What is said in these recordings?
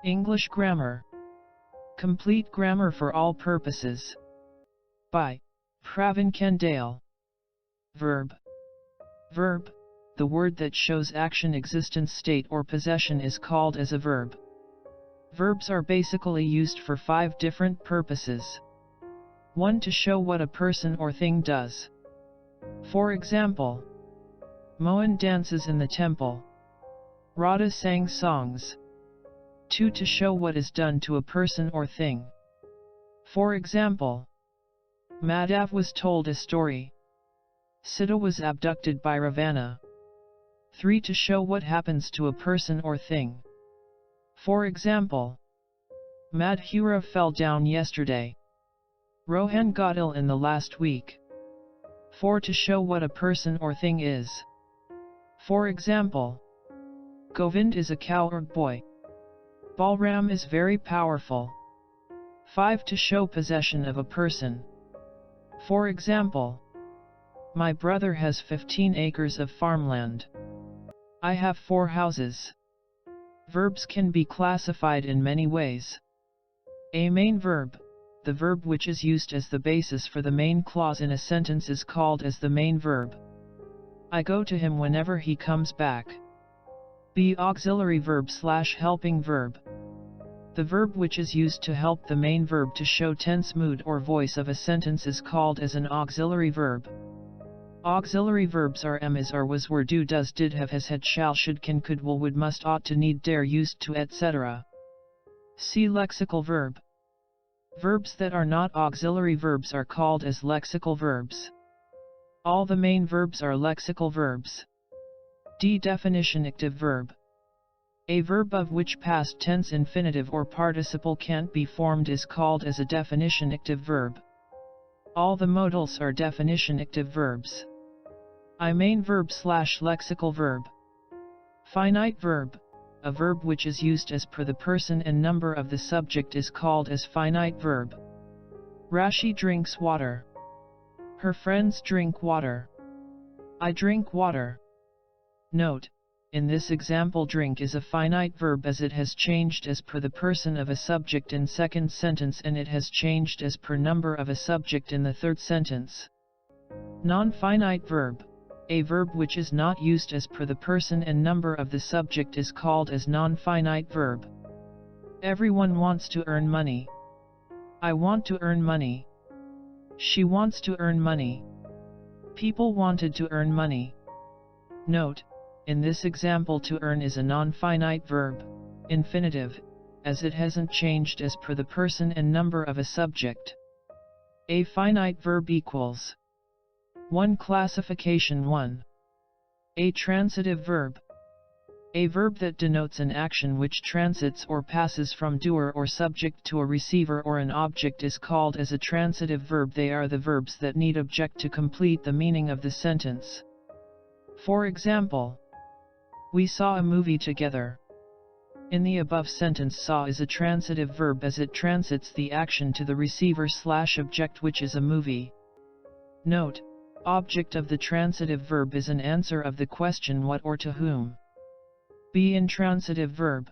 English Grammar. Complete Grammar for All Purposes. By PRAVIN KENDALE. Verb. Verb, the word that shows action, existence, state or possession, is called as a verb. Verbs are basically used for 5 different purposes. 1. To show what a person or thing does. For example, Mohan dances in the temple. Radha sang songs. 2. To show what is done to a person or thing. For example, Madhav was told a story. Sita was abducted by Ravana. 3. To show what happens to a person or thing. For example, Madhura fell down yesterday. Rohan got ill in the last week. 4. To show what a person or thing is. For example, Govind is a coward boy. Balram is very powerful. 5. To show possession of a person. For example, my brother has 15 acres of farmland. I have 4 houses. Verbs can be classified in many ways. A main verb, the verb which is used as the basis for the main clause in a sentence, is called as the main verb. I go to him whenever he comes back. B. Auxiliary verb / helping verb. The verb which is used to help the main verb to show tense, mood or voice of a sentence is called as an auxiliary verb. Auxiliary verbs are am, is, are, was, were, do, does, did, have, has, had, shall, should, can, could, will, would, must, ought to, need, dare, used to, etc. See lexical verb. Verbs that are not auxiliary verbs are called as lexical verbs. All the main verbs are lexical verbs. D. Definition. Active verb. A verb of which past tense, infinitive or participle can't be formed is called as a definition active verb. All the modals are definition active verbs. I. Main verb / lexical verb. Finite verb. A verb which is used as per the person and number of the subject is called as finite verb. Rashi drinks water. Her friends drink water. I drink water. Note, in this example, drink is a finite verb as it has changed as per the person of a subject in second sentence, and it has changed as per number of a subject in the third sentence. Non-finite verb. A verb which is not used as per the person and number of the subject is called as non-finite verb. Everyone wants to earn money. I want to earn money. She wants to earn money. People wanted to earn money. Note, in this example, to earn is a non-finite verb, infinitive, as it hasn't changed as per the person and number of a subject. A finite verb equals 1. Classification 1. A transitive verb. A verb that denotes an action which transits or passes from doer or subject to a receiver or an object is called as a transitive verb. They are the verbs that need object to complete the meaning of the sentence. For example, we saw a movie together. In the above sentence, saw is a transitive verb as it transits the action to the receiver / object, which is a movie. Note, object of the transitive verb is an answer of the question what or to whom. B. Intransitive verb.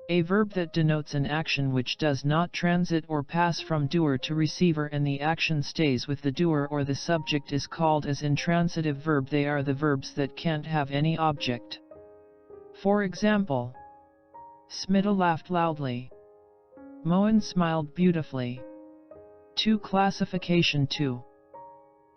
A verb that denotes an action which does not transit or pass from doer to receiver and the action stays with the doer or the subject is called as intransitive verb. They are the verbs that can't have any object. For example, Smita laughed loudly. Mohan smiled beautifully. 2. Classification 2.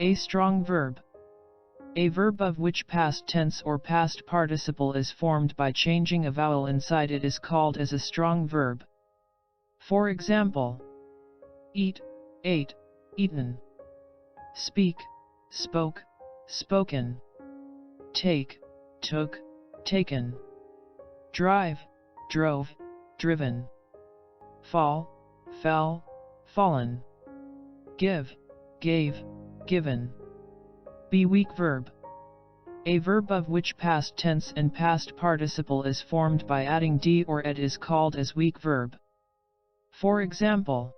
A strong verb. A verb of which past tense or past participle is formed by changing a vowel inside it is called as a strong verb. For example, eat, ate, eaten. Speak, spoke, spoken. Take, took, taken. Drive, drove, driven. Fall, fell, fallen. Give, gave, given. Be. Weak verb. A verb of which past tense and past participle is formed by adding d or ed is called as weak verb. For example,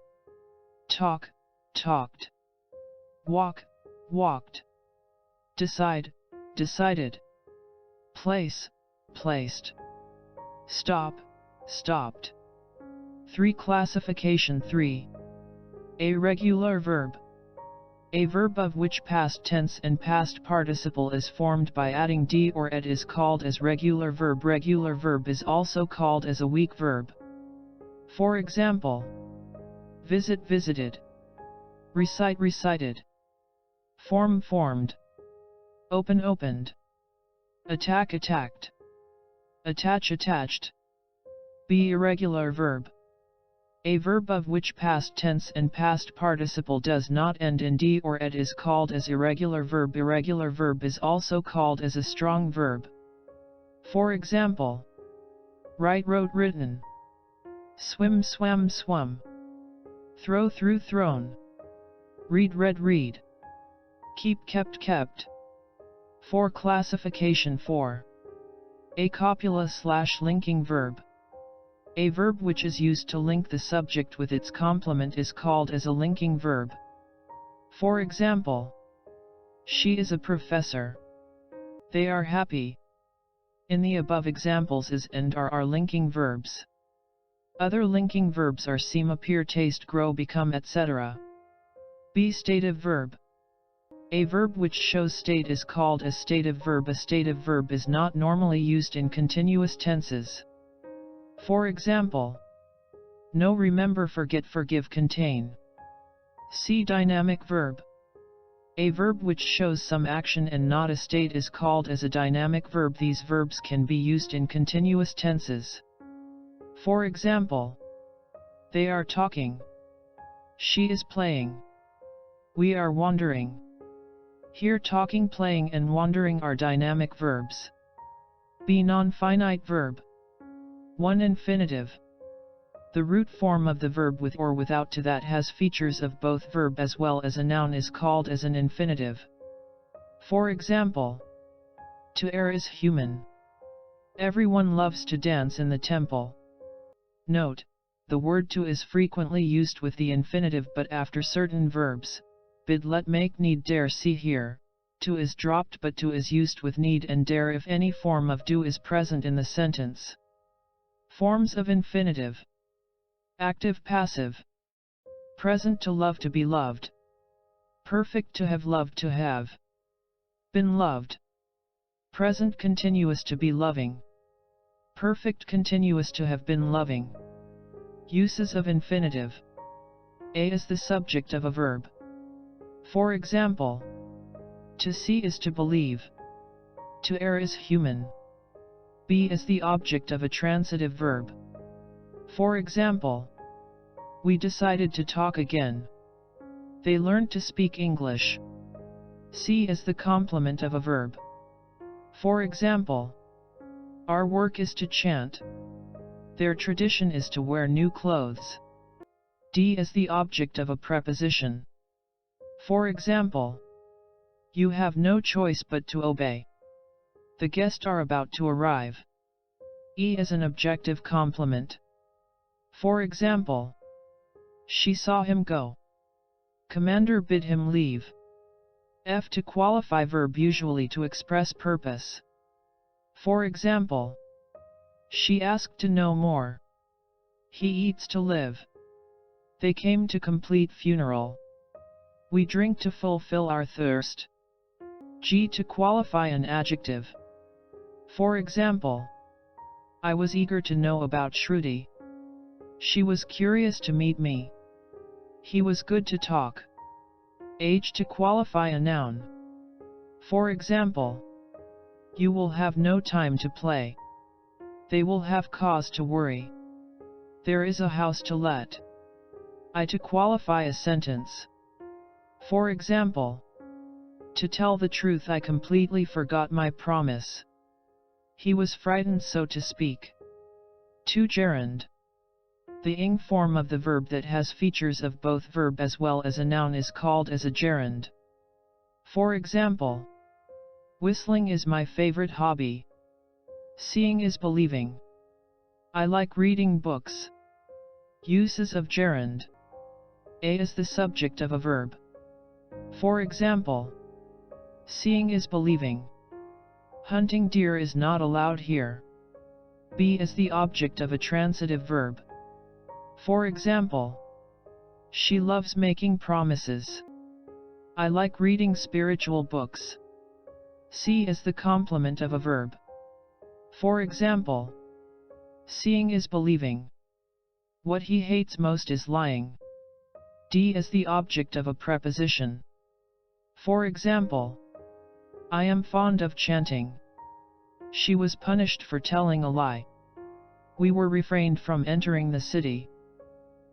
talk, talked. Walk, walked. Decide, decided. Place, placed. Stop, stopped. 3. Classification 3. A regular verb. A verb of which past tense and past participle is formed by adding d or ed is called as regular verb. Regular verb is also called as a weak verb. For example, visit visited, recite recited, form formed, open opened, attack attacked, attach attached. Be irregular verb. A verb of which past tense and past participle does not end in d or ed is called as irregular verb. Irregular verb is also called as a strong verb. For example, write wrote written, swim swam swum, throw threw thrown, read read read, keep kept kept. For classification 4. A copula/linking verb. A verb which is used to link the subject with its complement is called as a linking verb. For example, she is a professor. They are happy. In the above examples is and are linking verbs. Other linking verbs are seem, appear, taste, grow, become, etc. B. Stative verb. A verb which shows state is called a stative verb. A stative verb is not normally used in continuous tenses. For example, know, remember, forget, forgive, contain. See dynamic verb. A verb which shows some action and not a state is called as a dynamic verb. These verbs can be used in continuous tenses. For example, they are talking. She is playing. We are wandering. Here talking, playing and wandering are dynamic verbs. B. Non-finite verb. 1. Infinitive. The root form of the verb with or without to that has features of both verb as well as a noun is called as an infinitive. For example, to err is human. Everyone loves to dance in the temple. Note, the word to is frequently used with the infinitive but after certain verbs, bid, let, make, need, dare. See here, to is dropped but to is used with need and dare if any form of do is present in the sentence. Forms of infinitive. Active passive. Present to love, to be loved. Perfect to have, loved, to have been loved. Present continuous, to be loving. Perfect continuous, to have been loving. Uses of infinitive. A is the subject of a verb. For example, to see is to believe. To err is human. Be is the object of a transitive verb. For example, we decided to talk again. They learned to speak English. See is the complement of a verb. For example, our work is to chant. Their tradition is to wear new clothes. D is the object of a preposition. For example, you have no choice but to obey. The guests are about to arrive. E is an objective complement. For example, she saw him go. Commander bid him leave. F to qualify verb, usually to express purpose. For example, she asked to know more. He eats to live. They came to complete funeral. We drink to fulfill our thirst. G to qualify an adjective. For example, I was eager to know about Shruti. She was curious to meet me. He was good to talk. Age to qualify a noun. For example, you will have no time to play. They will have cause to worry. There is a house to let. I to qualify a sentence. For example, to tell the truth, I completely forgot my promise. He was frightened, so to speak. To gerund. The ing form of the verb that has features of both verb as well as a noun is called as a gerund. For example, whistling is my favorite hobby. Seeing is believing. I like reading books. Uses of gerund. A is the subject of a verb. For example, seeing is believing. Hunting deer is not allowed here. B is the object of a transitive verb. For example, she loves making promises. I like reading spiritual books. See is the complement of a verb. For example, seeing is believing. What he hates most is lying. D is the object of a preposition. For example, I am fond of chanting. She was punished for telling a lie. We were refrained from entering the city.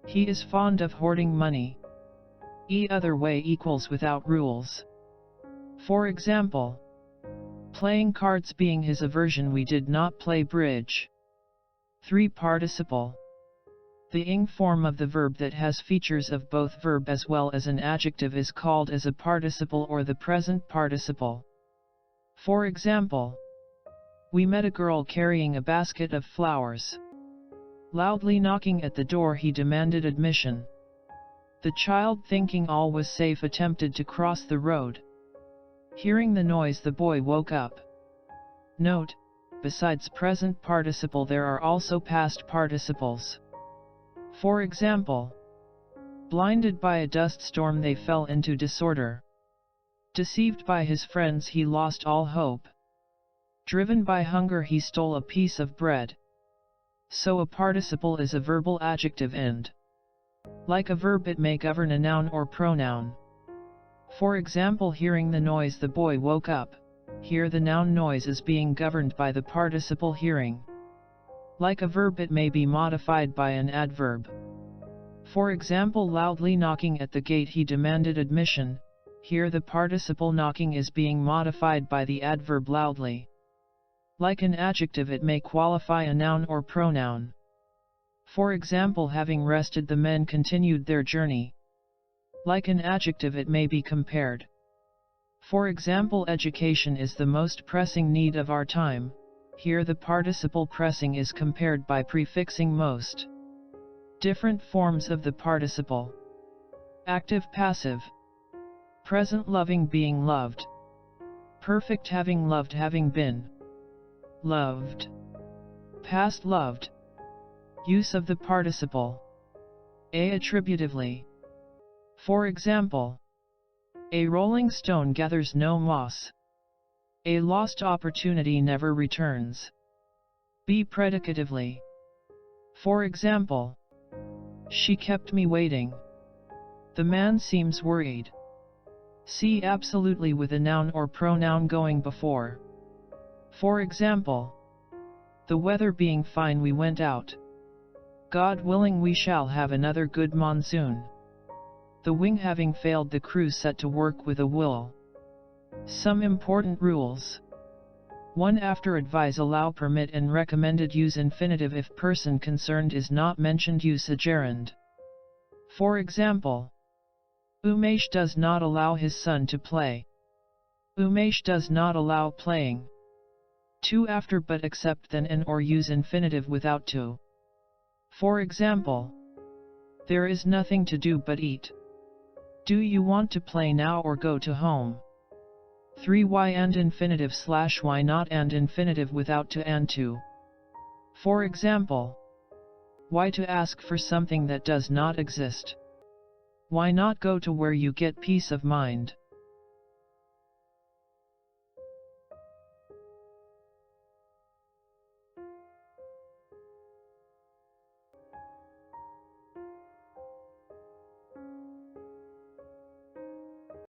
He is fond of hoarding money. E other way equals without rules. For example, playing cards being his aversion, we did not play bridge. 3. Participle. The ing form of the verb that has features of both verb as well as an adjective is called as a participle or the present participle. For example, we met a girl carrying a basket of flowers. Loudly knocking at the door, he demanded admission. The child, thinking all was safe, attempted to cross the road. Hearing the noise, the boy woke up. Note, besides present participle there are also past participles. For example, blinded by a dust storm they fell into disorder. Deceived by his friends he lost all hope. Driven by hunger he stole a piece of bread. So a participle is a verbal adjective and, like a verb, it may govern a noun or pronoun. For example, hearing the noise the boy woke up. Here the noun noise is being governed by the participle hearing. Like a verb, it may be modified by an adverb. For example, loudly knocking at the gate he demanded admission. Here the participle knocking is being modified by the adverb loudly. Like an adjective, it may qualify a noun or pronoun. For example, having rested the men continued their journey. Like an adjective, it may be compared. For example, education is the most pressing need of our time. Here the participle pressing is compared by prefixing most. Different forms of the participle. Active passive. Present loving being loved. Perfect having loved having been loved. Past loved. Use of the participle. A attributively. For example, a rolling stone gathers no moss. A lost opportunity never returns. B predicatively. For example, she kept me waiting. The man seems worried. C absolutely with a noun or pronoun going before. For example, the weather being fine we went out. God willing we shall have another good monsoon. The wing having failed the crew set to work with a will. Some important rules. 1. After advise, allow, permit and recommended use infinitive if person concerned is not mentioned, use a gerund. For example, Umesh does not allow his son to play. Umesh does not allow playing. 2. After but except then and or use infinitive without to. For example, there is nothing to do but eat. Do you want to play now or go to home? 3. Why and infinitive / why not and infinitive without to and to. For example, why to ask for something that does not exist? Why not go to where you get peace of mind?